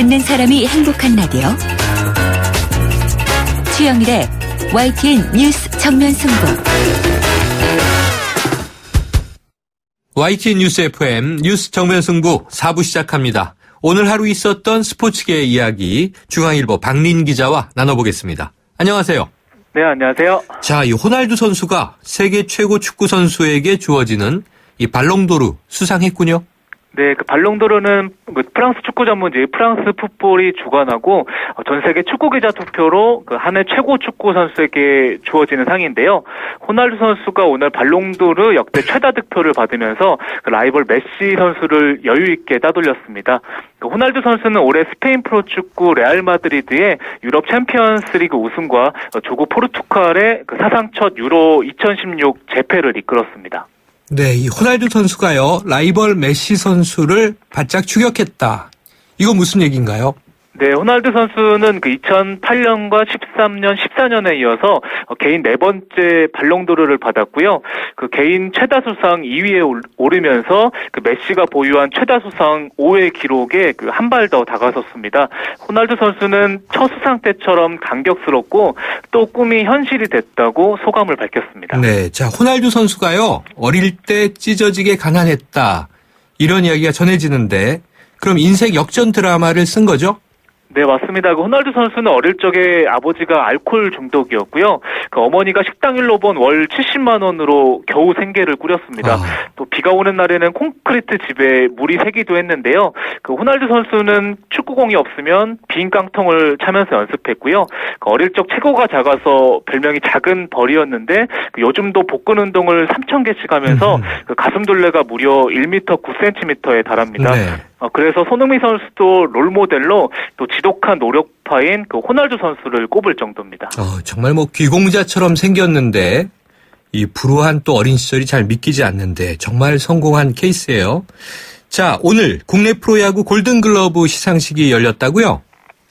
듣는 사람이 행복한 라디오 최영일의 YTN 뉴스 정면 승부. YTN 뉴스 FM 뉴스 정면 승부 4부 시작합니다. 오늘 하루 있었던 스포츠계의 이야기 중앙일보 박린 기자와 나눠보겠습니다. 안녕하세요. 네, 안녕하세요. 자, 이 호날두 선수가 세계 최고 축구 선수에게 주어지는 이 발롱도르 수상했군요. 네, 그 발롱도르는 프랑스 축구 전문지 프랑스 풋볼이 주관하고 전 세계 축구 기자 투표로 그 한 해 최고 축구 선수에게 주어지는 상인데요. 호날두 선수가 오늘 발롱도르 역대 최다 득표를 받으면서 그 라이벌 메시 선수를 여유 있게 따돌렸습니다. 그 호날두 선수는 올해 스페인 프로축구 레알 마드리드의 유럽 챔피언스리그 우승과 조국 포르투갈의 그 사상 첫 유로 2016 재패를 이끌었습니다. 네, 이 호날두 선수가요, 라이벌 메시 선수를 바짝 추격했다. 이거 무슨 얘기인가요? 네, 호날두 선수는 그 2008년과 13년, 14년에 이어서 개인 네 번째 발롱도르를 받았고요. 그 개인 최다 수상 2위에 오르면서 그 메시가 보유한 최다 수상 5회 기록에 그 한 발 더 다가섰습니다. 호날두 선수는 첫 수상 때처럼 감격스럽고 또 꿈이 현실이 됐다고 소감을 밝혔습니다. 네, 자, 호날두 선수가요, 어릴 때 찢어지게 가난했다. 이런 이야기가 전해지는데, 그럼 인생 역전 드라마를 쓴 거죠? 네, 맞습니다. 그 호날두 선수는 어릴 적에 아버지가 알코올 중독이었고요. 그 어머니가 식당 일로 번 월 70만 원으로 겨우 생계를 꾸렸습니다. 또 비가 오는 날에는 콘크리트 집에 물이 새기도 했는데요. 그 호날두 선수는 축구공이 없으면 빈 깡통을 차면서 연습했고요. 그 어릴 적 체구가 작아서 별명이 작은 벌이었는데 그 요즘도 복근 운동을 3,000개씩 하면서 그 가슴둘레가 무려 1m 9cm에 달합니다. 네. 그래서 손흥민 선수도 롤모델로 또 지독한 노력파인 그 호날두 선수를 꼽을 정도입니다. 정말 뭐 귀공자처럼 생겼는데 이 불우한 또 어린 시절이 잘 믿기지 않는데 정말 성공한 케이스예요. 자, 오늘 국내 프로야구 골든글러브 시상식이 열렸다고요?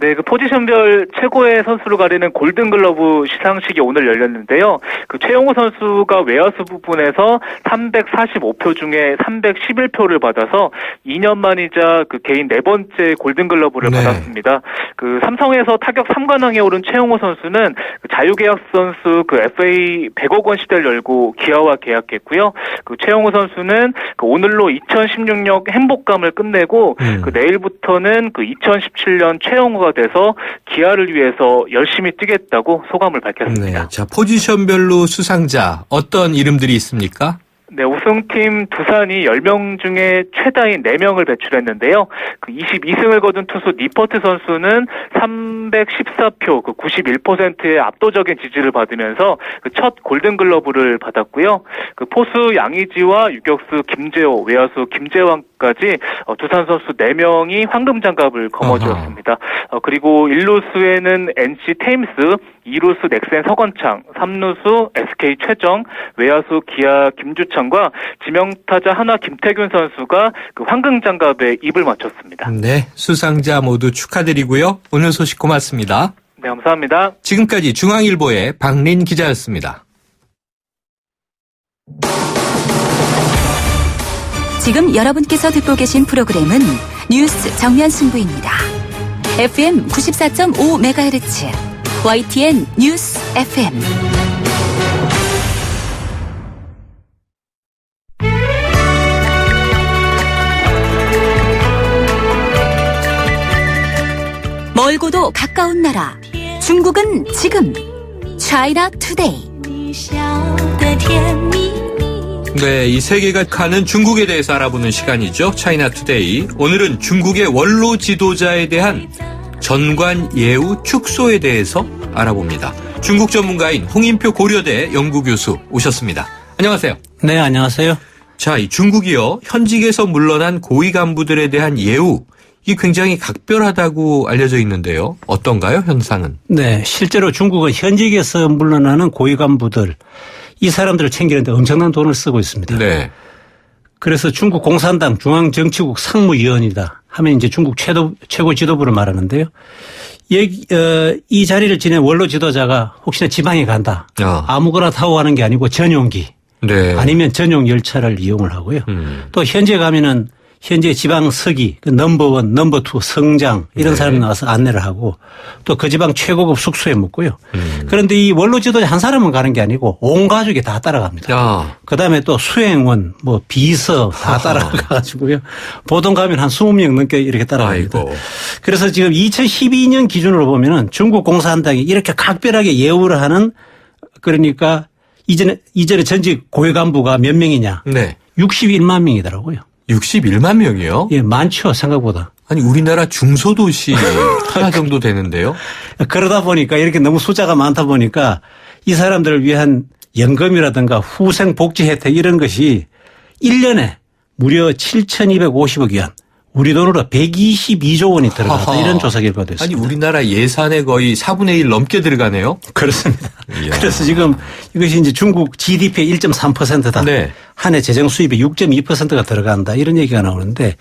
네, 그 포지션별 최고의 선수를 가리는 골든글러브 시상식이 오늘 열렸는데요. 그 최용호 선수가 외야수 부분에서 345표 중에 311표를 받아서 2년 만이자 그 개인 네 번째 골든글러브를 받았습니다. 그 삼성에서 타격 3관왕에 오른 최용호 선수는 그 자유계약 선수 그 FA 100억 원 시대를 열고 기아와 계약했고요. 그 최용호 선수는 그 오늘로 2016년 행복감을 끝내고 그 내일부터는 그 2017년 최용호가 돼서 기아를 위해서 열심히 뛰겠다고 소감을 밝혔습니다. 네, 자, 포지션별로 수상자 어떤 이름들이 있습니까? 네, 우승팀 두산이 10명 중에 최다인 4명을 배출했는데요. 그 22승을 거둔 투수 니퍼트 선수는 314표, 그 91%의 압도적인 지지를 받으면서 그 첫 골든글러브를 받았고요. 그 포수 양의지와 유격수 김재호, 외야수 김재환까지 두산 선수 4명이 황금장갑을 거머쥐었습니다. 그리고 1루수에는 NC 테임스, 2루수 넥센 서건창, 3루수 SK 최정, 외야수 기아 김주창과 지명타자 하나 김태균 선수가 그 황금장갑에 입을 맞췄습니다. 네, 수상자 모두 축하드리고요. 오늘 소식 고맙습니다. 네, 감사합니다. 지금까지 중앙일보의 박린 기자였습니다. 지금 여러분께서 듣고 계신 프로그램은 뉴스 정면 승부입니다. FM 94.5MHz YTN 뉴스 FM. 멀고도 가까운 나라 중국은 지금 차이나 투데이. 네, 이 세계가 가는 중국에 대해서 알아보는 시간이죠. 차이나 투데이. 오늘은 중국의 원로 지도자에 대한 전관 예우 축소에 대해서 알아봅니다. 중국 전문가인 홍인표 고려대 연구교수 오셨습니다. 안녕하세요. 네, 안녕하세요. 자, 이 중국이요, 현직에서 물러난 고위 간부들에 대한 예우, 이게 굉장히 각별하다고 알려져 있는데요. 어떤가요, 현상은? 네, 실제로 중국은 현직에서 물러나는 고위 간부들, 이 사람들을 챙기는데 엄청난 돈을 쓰고 있습니다. 네. 그래서 중국 공산당 중앙정치국 상무위원이다 하면 이제 중국 최고 지도부를 말하는데요. 이 자리를 지낸 원로 지도자가 혹시나 지방에 간다. 아무거나 타고 가는 게 아니고 전용기. 네. 아니면 전용 열차를 이용을 하고요. 또 현재 가면은 현재 지방 서기, 넘버1, 넘버2, 성장 이런 네. 사람이 나와서 안내를 하고 또 그 지방 최고급 숙소에 묵고요. 그런데 이 원로 지도자 한 사람은 가는 게 아니고 온 가족이 다 따라갑니다. 야. 그다음에 또 수행원, 뭐 비서 다 따라가가지고요. 보통 가면 한 20명 넘게 이렇게 따라갑니다. 아이고. 그래서 지금 2012년 기준으로 보면은 중국 공산당이 이렇게 각별하게 예우를 하는 그러니까 이전에 전직 고위 간부가 몇 명이냐? 네. 61만 명이더라고요. 61만 명이요? 예, 많죠, 생각보다. 아니 우리나라 중소도시 하나 정도 되는데요. 그러다 보니까 이렇게 너무 숫자가 많다 보니까 이 사람들을 위한 연금이라든가 후생 복지 혜택 이런 것이 1년에 무려 7,250억 위안. 우리 돈으로 122조 원이 들어갔다. 하하. 이런 조사 결과가 아니 됐습니다. 우리나라 예산의 거의 4분의 1 넘게 들어가네요. 그렇습니다. 이야. 그래서 지금 이것이 이제 중국 GDP의 1.3%다. 네. 한 해 재정 수입의 6.2%가 들어간다. 이런 얘기가 나오는데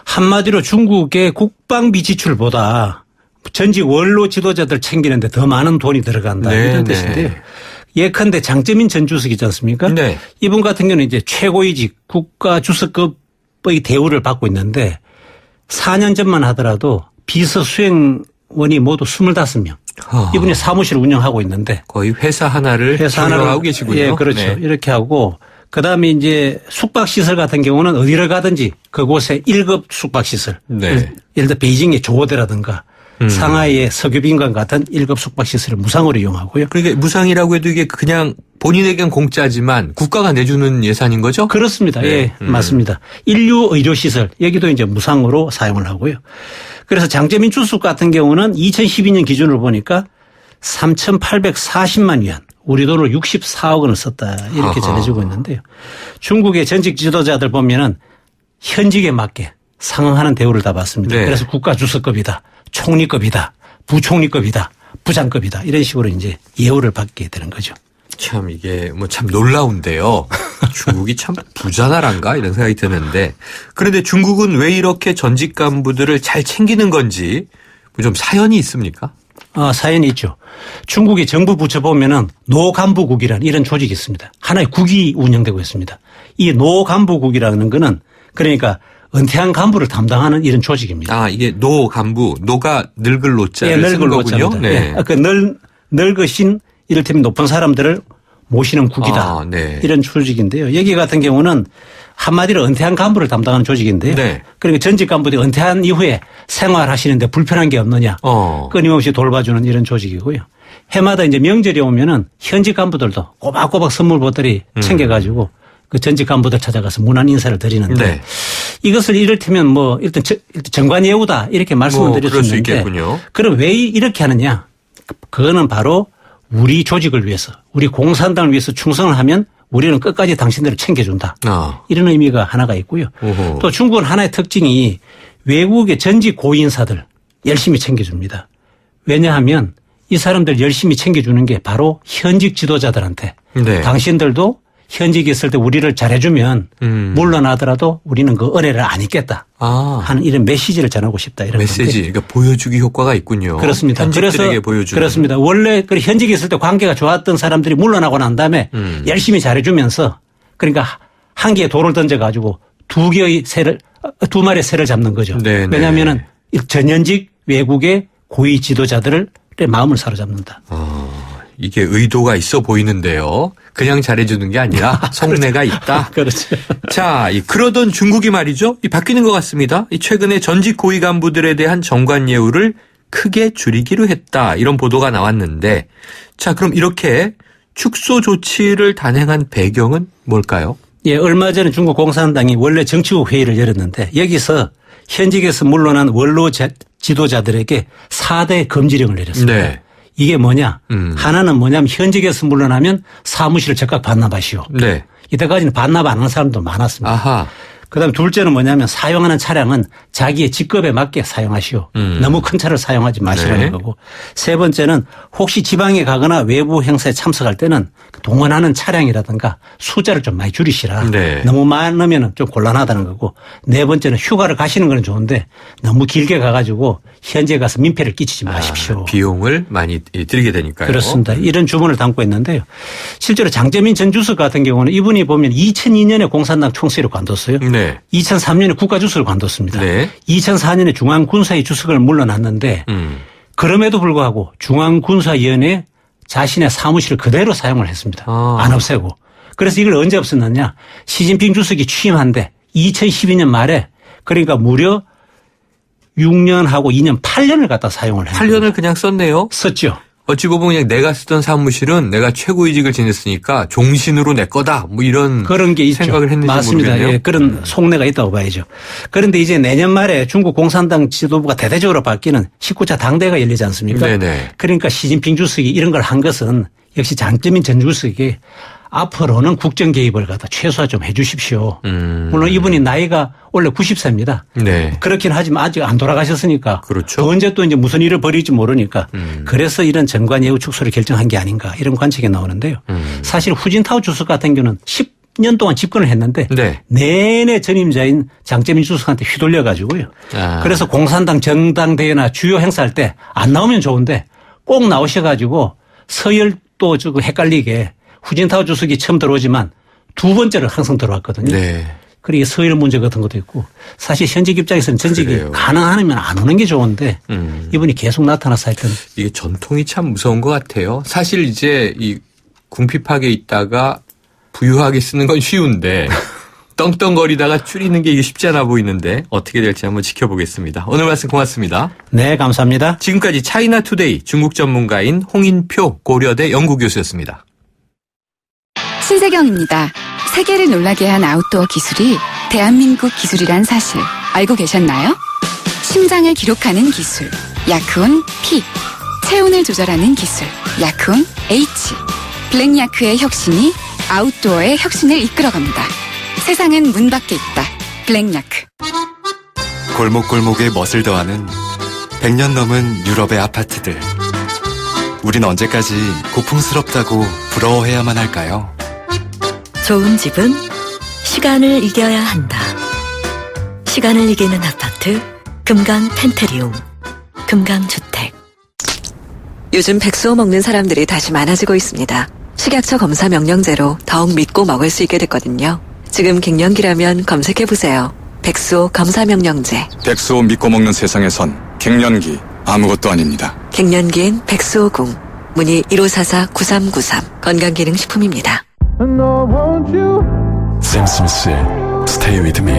한마디로 중국의 국방비 지출보다 전직 원로 지도자들 챙기는데 더 많은 돈이 들어간다. 네, 이런 네. 뜻인데요. 예컨대 장재민 전 주석 있지 않습니까? 네. 이분 같은 경우는 이제 최고위직 국가 주석급의 대우를 받고 있는데 4년 전만 하더라도 비서 수행원이 모두 25명. 이분이 사무실을 운영하고 있는데 거의 회사 하나를 운영하고 계시군요. 예, 그렇죠. 네. 이렇게 하고 그다음에 이제 숙박시설 같은 경우는 어디를 가든지 그곳에 1급 숙박시설. 네. 예를 들어 베이징의 조호대라든가 상하이의 석유빈관 같은 1급 숙박시설을 무상으로 이용하고요. 그러니까 무상이라고 해도 이게 그냥 본인에겐 공짜지만 국가가 내주는 예산인 거죠? 그렇습니다. 네. 예, 맞습니다. 인류 의료시설 여기도 이제 무상으로 사용을 하고요. 그래서 장재민 주석 같은 경우는 2012년 기준으로 보니까 3,840만 위안. 우리 돈으로 64억 원을 썼다. 이렇게 아하. 전해지고 있는데요. 중국의 전직 지도자들 보면은 현직에 맞게 상응하는 대우를 다 받습니다. 네. 그래서 국가주석급이다. 총리급이다. 부총리급이다. 부장급이다. 이런 식으로 이제 예우를 받게 되는 거죠. 참 이게 뭐 참 놀라운데요. 중국이 참 부자 나라인가 이런 생각이 드는데 그런데 중국은 왜 이렇게 전직 간부들을 잘 챙기는 건지 뭐 좀 사연이 있습니까? 사연이 있죠. 중국의 정부 부처 보면은 노간부국이라는 이런 조직이 있습니다. 하나의 국이 운영되고 있습니다. 이 노간부국이라는 거는 그러니까 은퇴한 간부를 담당하는 이런 조직입니다. 아 이게 노 간부 노가 늙을 노자를 예, 쓰는 늙을 거군요. 노자입니다. 네. 예, 그 늙으신 이를테면 높은 사람들을 모시는 국이다. 아, 네. 이런 조직인데요. 여기 같은 경우는 한마디로 은퇴한 간부를 담당하는 조직인데요. 네. 그러니까 전직 간부들이 은퇴한 이후에 생활하시는데 불편한 게 없느냐. 끊임없이 돌봐주는 이런 조직이고요. 해마다 이제 명절이 오면은 현직 간부들도 꼬박꼬박 선물 보따리 챙겨가지고 그 전직 간부들 찾아가서 문안 인사를 드리는데 네. 이것을 이를테면 뭐 일단 정관 예우다 이렇게 말씀을 드릴 수 그럴 수 있는데 있겠군요. 그럼 왜 이렇게 하느냐? 그거는 바로 우리 조직을 위해서 우리 공산당을 위해서 충성을 하면 우리는 끝까지 당신들을 챙겨준다. 이런 의미가 하나가 있고요. 오호. 또 중국은 하나의 특징이 외국의 전직 고위인사들 열심히 챙겨줍니다. 왜냐하면 이 사람들 열심히 챙겨주는 게 바로 현직 지도자들한테 네. 당신들도 현직에 있을 때 우리를 잘해주면 물러나더라도 우리는 그 은혜를 안 잊겠다 하는 이런 메시지를 전하고 싶다. 이런 메시지, 건데. 그러니까 보여주기 효과가 있군요. 그렇습니다. 현직들에게 보여주는. 그렇습니다. 원래 그 현직에 있을 때 관계가 좋았던 사람들이 물러나고 난 다음에 열심히 잘해주면서 그러니까 한 개의 돌을 던져가지고 두 마리의 새를 잡는 거죠. 네네. 왜냐하면은 전현직 외국의 고위 지도자들의 마음을 사로잡는다. 이게 의도가 있어 보이는데요. 그냥 잘해주는 게 아니라 속내가 있다. 그렇죠. 자, 그러던 중국이 말이죠. 바뀌는 것 같습니다. 최근에 전직 고위 간부들에 대한 정관 예우를 크게 줄이기로 했다. 이런 보도가 나왔는데 자, 그럼 이렇게 축소 조치를 단행한 배경은 뭘까요? 예, 얼마 전에 중국 공산당이 원래 정치국 회의를 열었는데 여기서 현직에서 물러난 원로 지도자들에게 4대 금지령을 내렸습니다. 네. 이게 뭐냐? 하나는 뭐냐면 현직에서 물러나면 사무실을 즉각 반납하시오. 네. 이때까지는 반납 안 하는 사람도 많았습니다. 아하. 그다음에 둘째는 뭐냐면 사용하는 차량은 자기의 직급에 맞게 사용하시오. 너무 큰 차를 사용하지 마시라는 네. 거고. 세 번째는 혹시 지방에 가거나 외부 행사에 참석할 때는 동원하는 차량이라든가 숫자를 좀 많이 줄이시라. 네. 너무 많으면 좀 곤란하다는 거고. 네 번째는 휴가를 가시는 건 좋은데 너무 길게 가가지고 현지에 가서 민폐를 끼치지 마십시오. 비용을 많이 들게 되니까요. 그렇습니다. 이런 주문을 담고 있는데요. 실제로 장재민 전 주석 같은 경우는 이분이 보면 2002년에 공산당 총수로 관뒀어요. 네. 네. 2003년에 국가주석을 관뒀습니다. 네. 2004년에 중앙군사위 주석을 물러났는데 그럼에도 불구하고 중앙군사위원회 자신의 사무실을 그대로 사용을 했습니다. 안 없애고. 그래서 이걸 언제 없앴느냐. 시진핑 주석이 취임한데 2012년 말에 그러니까 무려 6년하고 2년 8년을 갖다 사용을 했습니다. 8년을 그냥 썼네요. 썼죠. 어찌 보면 그냥 내가 쓰던 사무실은 내가 최고위직을 지냈으니까 종신으로 내 거다. 뭐 이런 그런 게 있죠. 생각을 했는지 맞습니다. 모르겠네요. 예, 그런 속내가 있다고 봐야죠. 그런데 이제 내년 말에 중국 공산당 지도부가 대대적으로 바뀌는 19차 당대가 열리지 않습니까? 네네. 그러니까 시진핑 주석이 이런 걸 한 것은 역시 장점인 전 주석이 앞으로는 국정 개입을 갖다 최소화 좀 해 주십시오. 물론 이분이 나이가 원래 90세입니다. 네. 그렇긴 하지만 아직 안 돌아가셨으니까. 그렇죠. 언제 또 이제 무슨 일을 벌일지 모르니까. 그래서 이런 정관 예우 축소를 결정한 게 아닌가 이런 관측이 나오는데요. 사실 후진타오 주석 같은 경우는 10년 동안 집권을 했는데 네. 내내 전임자인 장제민 주석한테 휘둘려 가지고요. 그래서 공산당 정당대회나 주요 행사할 때 안 나오면 좋은데 꼭 나오셔 가지고 서열도 조금 헷갈리게 후진타오 주석이 처음 들어오지만 두 번째로 항상 들어왔거든요. 네. 그리고 서열 문제 같은 것도 있고 사실 현직 입장에서는 전직이 그래요. 가능하면 안 오는 게 좋은데 이분이 계속 나타나서 하여튼 이게 전통이 참 무서운 것 같아요. 사실 이제 이 궁핍하게 있다가 부유하게 쓰는 건 쉬운데 떵떵거리다가 줄이는 게 이게 쉽지 않아 보이는데 어떻게 될지 한번 지켜보겠습니다. 오늘 말씀 고맙습니다. 네, 감사합니다. 지금까지 차이나투데이 중국 전문가인 홍인표 고려대 연구교수였습니다. 신세경입니다. 세계를 놀라게 한 아웃도어 기술이 대한민국 기술이란 사실 알고 계셨나요? 심장을 기록하는 기술 야크온 P, 체온을 조절하는 기술 야크온 H, 블랙야크의 혁신이 아웃도어의 혁신을 이끌어갑니다. 세상은 문 밖에 있다. 블랙야크. 골목골목에 멋을 더하는 100년 넘은 유럽의 아파트들. 우린 언제까지 고풍스럽다고 부러워해야만 할까요? 좋은 집은 시간을 이겨야 한다. 시간을 이기는 아파트 금강 펜트리움 금강주택. 요즘 백수호 먹는 사람들이 다시 많아지고 있습니다. 식약처 검사 명령제로 더욱 믿고 먹을 수 있게 됐거든요. 지금 갱년기라면 검색해보세요. 백수호 검사 명령제. 백수호 믿고 먹는 세상에선 갱년기 아무것도 아닙니다. 갱년기엔 백수호궁. 문의 1544-9393. 건강기능식품입니다. 샘 스미스의 Stay With Me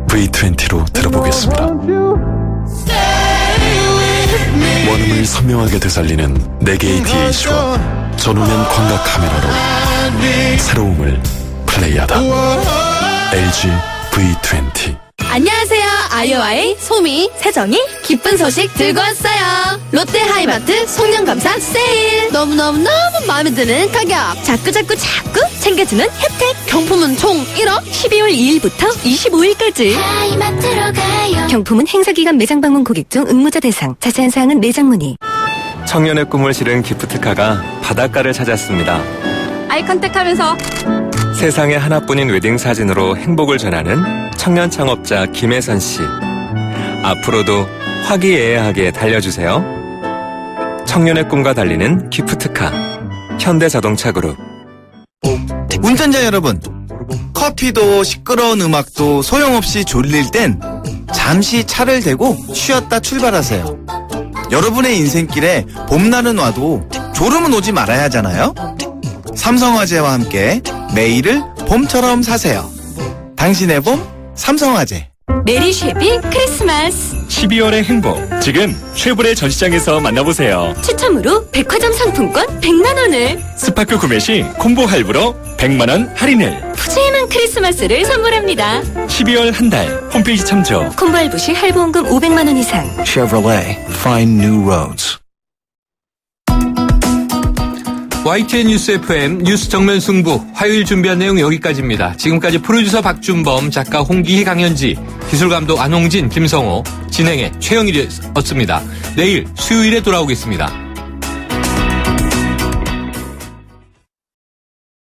V20로 들어보겠습니다. 원음을 선명하게 되살리는 4개의 DAC와 전후면 광각 카메라로 새로움을 플레이하다. LG V20. 안녕하세요. 아이오아이 소미 세정이 기쁜 소식 들고 왔어요. 롯데 하이마트 송년감사 세일. 너무너무 마음에 드는 가격. 자꾸 챙겨주는 혜택. 경품은 총 1억. 12월 2일부터 25일까지 하이마트로 가요. 경품은 행사기간 매장 방문 고객 중 응모자 대상. 자세한 사항은 매장 문의. 청년의 꿈을 실은 기프트카가 바닷가를 찾았습니다. 아이 컨택하면서 세상에 하나뿐인 웨딩 사진으로 행복을 전하는 청년 창업자 김혜선 씨. 앞으로도 화기애애하게 달려주세요. 청년의 꿈과 달리는 기프트카. 현대자동차그룹. 운전자 여러분, 커피도 시끄러운 음악도 소용없이 졸릴 땐 잠시 차를 대고 쉬었다 출발하세요. 여러분의 인생길에 봄날은 와도 졸음은 오지 말아야 하잖아요. 삼성화재와 함께 매일을 봄처럼 사세요. 당신의 봄 삼성화재. 메리 쉐비 크리스마스. 12월의 행복. 지금 쉐보레 전시장에서 만나보세요. 추첨으로 백화점 상품권 100만원을. 스파크 구매 시 콤보 할부로 100만원 할인을. 푸짐한 크리스마스를 선물합니다. 12월 한 달 홈페이지 참조. 콤보 할부 시 할부원금 500만원 이상. Chevrolet. Find new roads. YTN 뉴스 FM 뉴스 정면 승부 화요일 준비한 내용 여기까지입니다. 지금까지 프로듀서 박준범, 작가 홍기희, 강현지, 기술감독 안홍진, 김성호, 진행의 최영일이었습니다. 내일 수요일에 돌아오겠습니다.